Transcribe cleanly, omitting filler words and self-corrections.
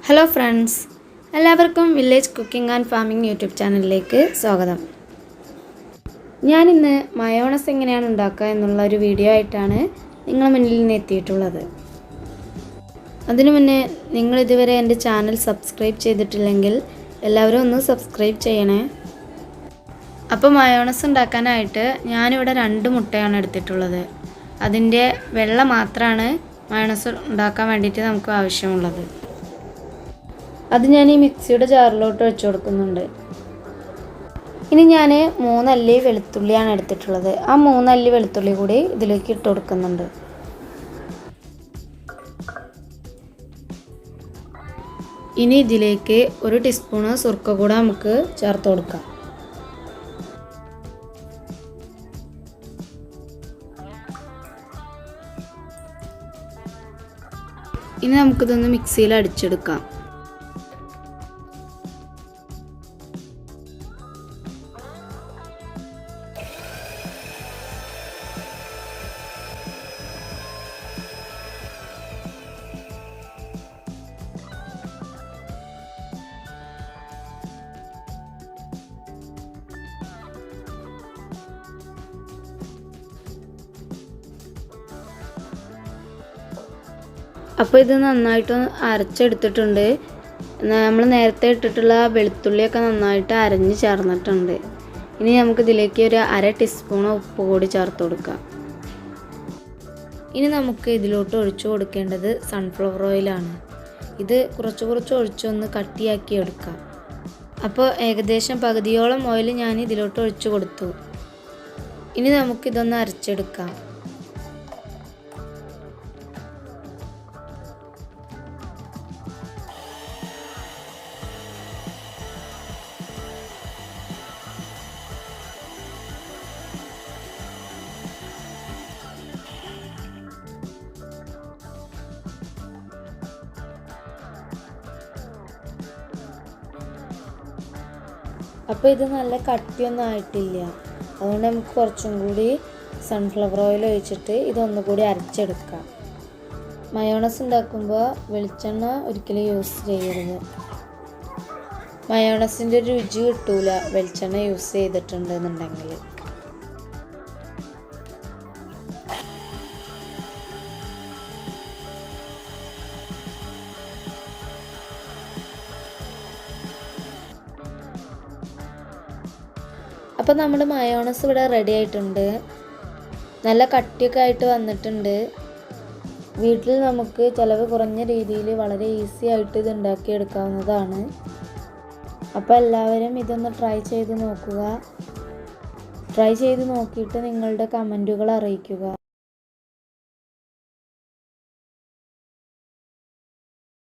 Hello friends, എല്ലാവർക്കും village cooking and farming YouTube ചാനലിലേക്ക് സ്വാഗതം. ഞാനിന്ന് മയോണസ് എങ്ങനെയാണ് ഉണ്ടാക്കുക എന്നുള്ള ഒരു വീഡിയോ ആയിട്ടാണ് നിങ്ങളുടെ മുന്നിൽ നിന്ന് എത്തിയിട്ടുള്ളത്. അതിനു മുന്നേ നിങ്ങൾ ഇതുവരെ എൻ്റെ ചാനൽ സബ്സ്ക്രൈബ് ചെയ്തിട്ടില്ലെങ്കിൽ എല്ലാവരും ഒന്ന് സബ്സ്ക്രൈബ് ചെയ്യണേ. അപ്പോൾ മയോണസ് ഉണ്ടാക്കാനായിട്ട് ഞാനിവിടെ 2 മുട്ടയാണ് എടുത്തിട്ടുള്ളത്. അതിൻ്റെ വെള്ള മാത്രമാണ് മയോണസ് ഉണ്ടാക്കാൻ വേണ്ടിയിട്ട് നമുക്ക് ആവശ്യമുള്ളത്. അത് ഞാൻ ഈ മിക്സിയുടെ ജാറിലോട്ട് വെച്ച് കൊടുക്കുന്നുണ്ട്. ഇനി ഞാൻ 3 അല്ലി വെളുത്തുള്ളിയാണ് എടുത്തിട്ടുള്ളത്. ആ 3 അല്ലി വെളുത്തുള്ളി കൂടി ഇതിലേക്ക് ഇട്ട് കൊടുക്കുന്നുണ്ട്. ഇനി ഇതിലേക്ക് 1 ടീസ്പൂൺ സുർക്ക കൂടെ നമുക്ക് ചേർത്ത് കൊടുക്കാം. ഇനി നമുക്കിതൊന്ന് മിക്സിയിൽ അടിച്ചെടുക്കാം. അപ്പോൾ ഇത് നന്നായിട്ട് അരച്ചെടുത്തിട്ടുണ്ട്. നമ്മൾ നേരത്തെ ഇട്ടിട്ടുള്ള വെളുത്തുള്ളിയൊക്കെ നന്നായിട്ട് അരഞ്ഞ് ചേർന്നിട്ടുണ്ട്. ഇനി നമുക്കിതിലേക്ക് ഒരു 1/2 ടീസ്പൂൺ ഉപ്പ് കൂടി ചേർത്ത് കൊടുക്കാം. ഇനി നമുക്ക് ഇതിലോട്ട് ഒഴിച്ചു കൊടുക്കേണ്ടത് സൺഫ്ലവർ ഓയിലാണ്. ഇത് കുറച്ച് ഒഴിച്ചൊന്ന് കട്ടിയാക്കി എടുക്കാം. അപ്പോൾ ഏകദേശം പകുതിയോളം ഓയിൽ ഞാൻ ഇതിലോട്ട് ഒഴിച്ചു കൊടുത്തു. ഇനി നമുക്കിതൊന്ന് അരച്ചെടുക്കാം. അപ്പോൾ ഇത് നല്ല കട്ടിയൊന്നും ആയിട്ടില്ല. അതുകൊണ്ട് നമുക്ക് കുറച്ചും കൂടി സൺഫ്ലവർ ഓയിൽ ഒഴിച്ചിട്ട് ഇതൊന്നുകൂടി അരച്ചെടുക്കാം. മയോണസ് ഉണ്ടാക്കുമ്പോൾ വെളിച്ചെണ്ണ ഒരിക്കലും യൂസ് ചെയ്യരുത്. മയോണസിൻ്റെ രുചി കിട്ടൂല വെളിച്ചെണ്ണ യൂസ് ചെയ്തിട്ടുണ്ടെന്നുണ്ടെങ്കിൽ. അപ്പോൾ നമ്മുടെ മയോണസ് ഇവിടെ റെഡി ആയിട്ടുണ്ട്. നല്ല കട്ടിയൊക്കെ ആയിട്ട് വന്നിട്ടുണ്ട്. വീട്ടിൽ നമുക്ക് ചിലവ് കുറഞ്ഞ രീതിയിൽ വളരെ ഈസി ആയിട്ട് ഇത് ഉണ്ടാക്കിയെടുക്കാവുന്നതാണ്. അപ്പോൾ എല്ലാവരും ഇതൊന്ന് ട്രൈ ചെയ്ത് നോക്കുക. ട്രൈ ചെയ്ത് നോക്കിയിട്ട് നിങ്ങളുടെ കമൻറ്റുകൾ അറിയിക്കുക.